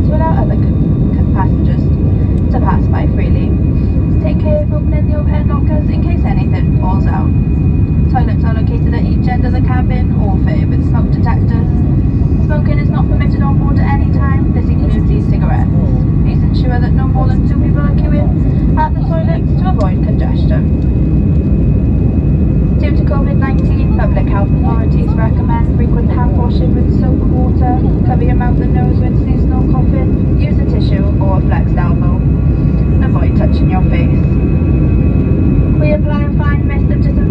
to allow other passengers to pass by freely. Take care of opening the overhead lockers in case anything falls out. Toilets are located at each end of the cabin, all fitted with smoke detectors. Smoking is not permitted on board at any time. This includes e-cigarettes. Please ensure that no more than 2 people are queuing at the toilets to avoid congestion. Due to COVID-19, public health authorities recommend frequent hand washing with soap and water. Cover your mouth and nose with seasonal coughing. Use a tissue or a flexed elbow. And avoid touching your face. We apply a fine mist of disinfectant